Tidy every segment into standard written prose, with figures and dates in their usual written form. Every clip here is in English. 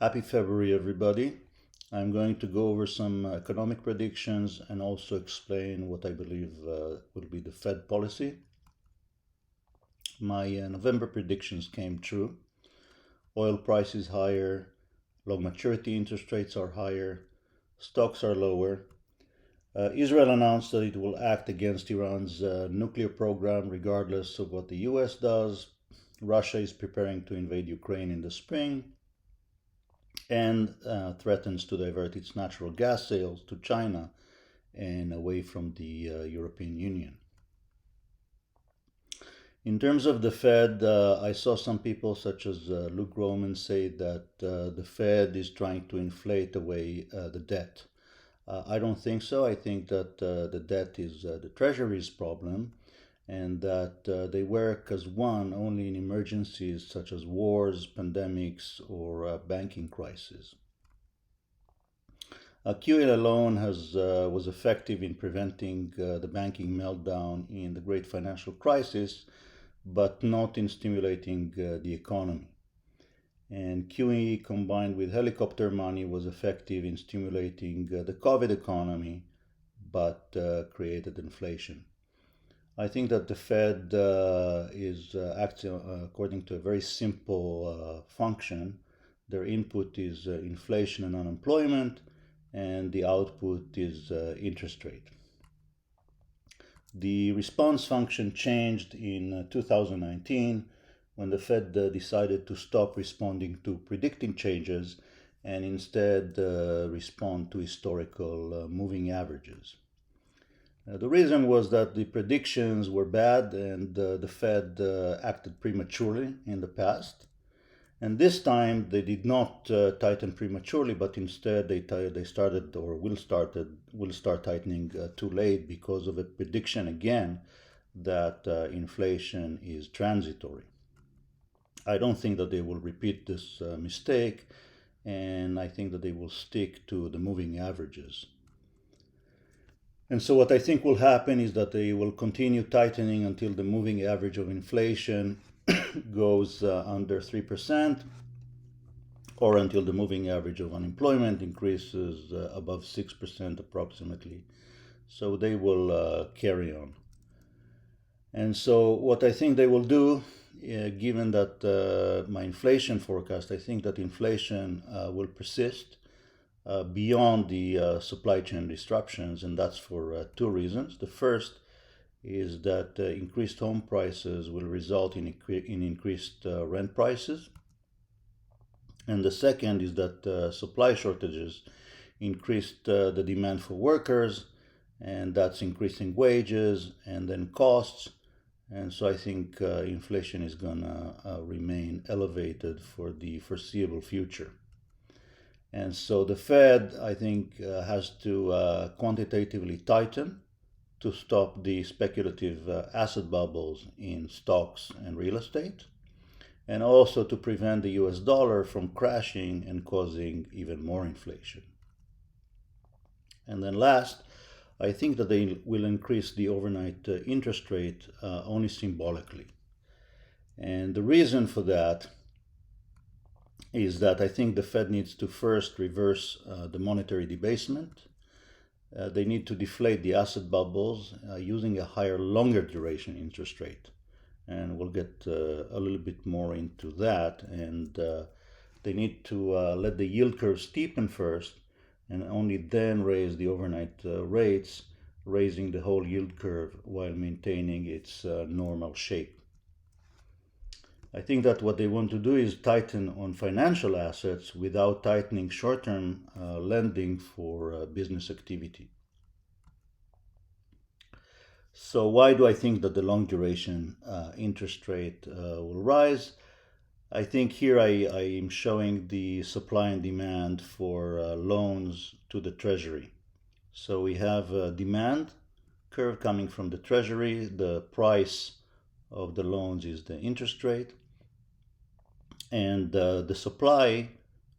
Happy February, everybody. I'm going to go over some economic predictions and also explain what I believe will be the Fed policy. My November predictions came true. Oil price is higher, long maturity interest rates are higher, stocks are lower. Israel announced that it will act against Iran's nuclear program regardless of what the US does. Russia is preparing to invade Ukraine in the spring and threatens to divert its natural gas sales to China and away from the European Union. In terms of the Fed, I saw some people such as Luke Groman say that the Fed is trying to inflate away the debt. I don't think so. I think that the debt is the Treasury's problem, and that they work as one only in emergencies such as wars, pandemics, or banking crises. QE alone was effective in preventing the banking meltdown in the great financial crisis, but not in stimulating the economy. And QE combined with helicopter money was effective in stimulating the COVID economy, but created inflation. I think that the Fed is acting according to a very simple function. Their input is inflation and unemployment, and the output is interest rate. The response function changed in 2019 when the Fed decided to stop responding to predicting changes and instead respond to historical moving averages. The reason was that the predictions were bad and the Fed acted prematurely in the past. And this time they did not tighten prematurely, but instead they started or will start tightening too late because of a prediction again that inflation is transitory. I don't think that they will repeat this mistake, and I think that they will stick to the moving averages. And so what I think will happen is that they will continue tightening until the moving average of inflation goes under 3%, or until the moving average of unemployment increases above 6% approximately. So they will carry on. And so what I think they will do, given that my inflation forecast, I think that inflation will persist beyond the supply chain disruptions, and that's for two reasons. The first is that increased home prices will result in increased rent prices. And the second is that supply shortages increased the demand for workers, and that's increasing wages and then costs. And so I think inflation is going to remain elevated for the foreseeable future. And so the Fed, I think, has to quantitatively tighten to stop the speculative asset bubbles in stocks and real estate, and also to prevent the US dollar from crashing and causing even more inflation. And then last, I think that they will increase the overnight interest rate only symbolically. And the reason for that is that I think the Fed needs to first reverse the monetary debasement. They need to deflate the asset bubbles using a higher, longer duration interest rate. And we'll get a little bit more into that. And they need to let the yield curve steepen first, and only then raise the overnight rates, raising the whole yield curve while maintaining its normal shape. I think that what they want to do is tighten on financial assets without tightening short-term lending for business activity. So why do I think that the long duration interest rate will rise? I think here I am showing the supply and demand for loans to the Treasury. So we have a demand curve coming from the Treasury. The price of the loans is the interest rate. And the supply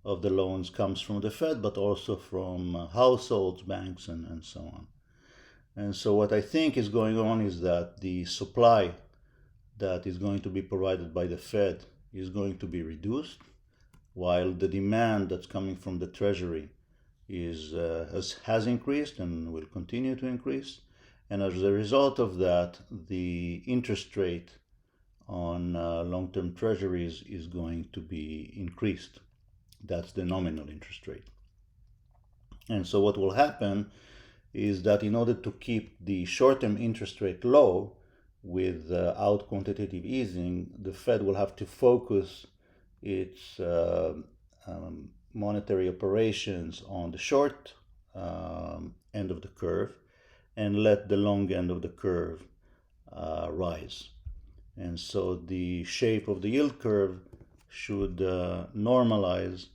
of the loans comes from the Fed, but also from households, banks, and so on. And so what I think is going on is that the supply that is going to be provided by the Fed is going to be reduced, while the demand that's coming from the treasury has increased and will continue to increase. And as a result of that, the interest rate on long-term treasuries is going to be increased. That's the nominal interest rate. And so what will happen is that in order to keep the short-term interest rate low without quantitative easing, the Fed will have to focus its monetary operations on the short end of the curve and let the long end of the curve rise. And so the shape of the yield curve should normalize,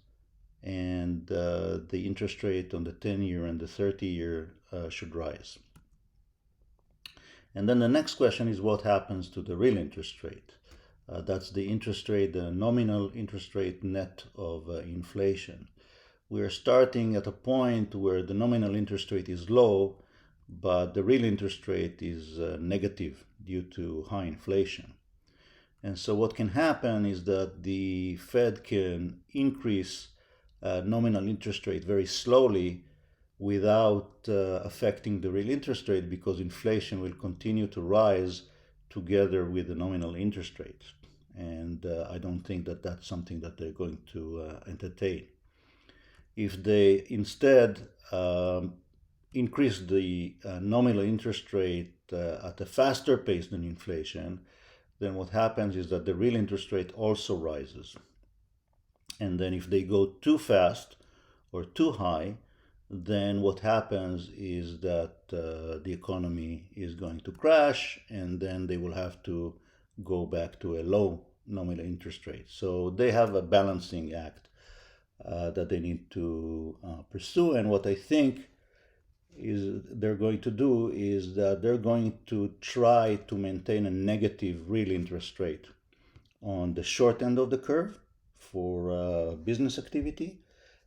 and the interest rate on the 10-year and the 30-year should rise. And then the next question is what happens to the real interest rate? That's the interest rate, the nominal interest rate net of inflation. We're starting at a point where the nominal interest rate is low, but the real interest rate is negative due to high inflation. And so what can happen is that the Fed can increase nominal interest rate very slowly without affecting the real interest rate, because inflation will continue to rise together with the nominal interest rate. And I don't think that that's something that they're going to entertain. If they instead increase the nominal interest rate at a faster pace than inflation, then what happens is that the real interest rate also rises. And then if they go too fast or too high, then what happens is that the economy is going to crash, and then they will have to go back to a low nominal interest rate. So they have a balancing act that they need to pursue. And what I think is they're going to do is that they're going to try to maintain a negative real interest rate on the short end of the curve for business activity,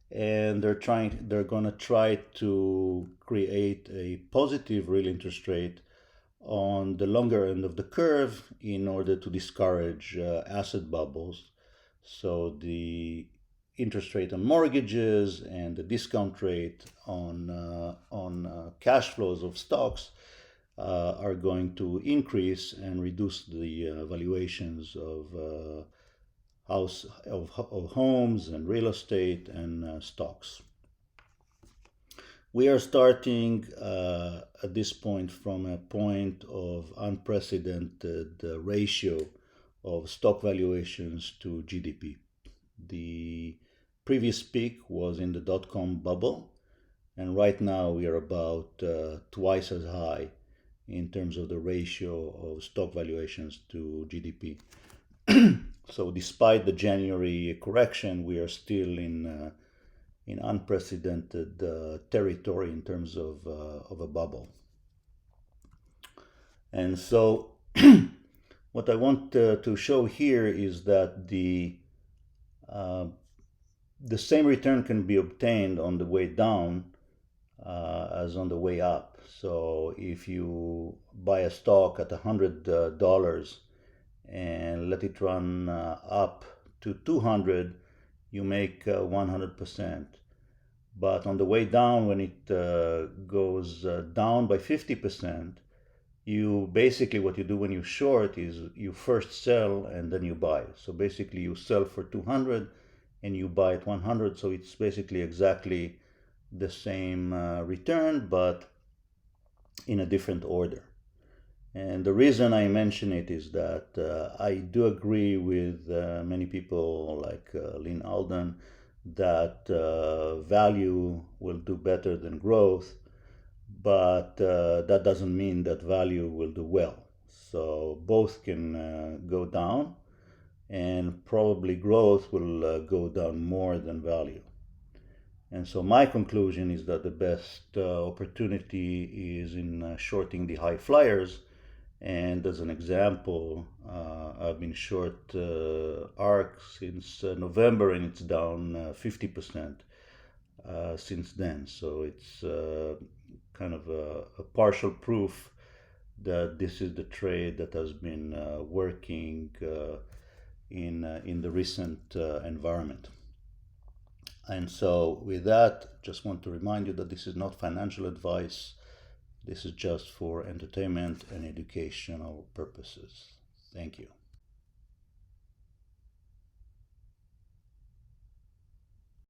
and they're going to try to create a positive real interest rate on the longer end of the curve in order to discourage asset bubbles. So the interest rate on mortgages and the discount rate on cash flows of stocks are going to increase and reduce the valuations of homes and real estate and stocks. We are starting at this point from a point of unprecedented ratio of stock valuations to GDP. The previous peak was in the dot-com bubble, and right now we are about twice as high in terms of the ratio of stock valuations to GDP. So despite the January correction, we are still in unprecedented territory in terms of a bubble. And so what I want to show here is that the same return can be obtained on the way down as on the way up. So if you buy a stock at $100 and let it run up to 200, you make 100%. But on the way down, when it goes down by 50%, you basically, what you do when you short is you first sell and then you buy. So basically you sell for 200 and you buy at 100. So it's basically exactly the same return, but in a different order. And the reason I mention it is that I do agree with many people like Lynn Alden that value will do better than growth, but that doesn't mean that value will do well. So both can go down, and probably growth will go down more than value. And so my conclusion is that the best opportunity is in shorting the high flyers. And as an example, I've been short ARK since November, and it's down 50% since then. So it's kind of a partial proof that this is the trade that has been working in the recent environment. And so with that, just want to remind you that this is not financial advice. This is just for entertainment and educational purposes. Thank you.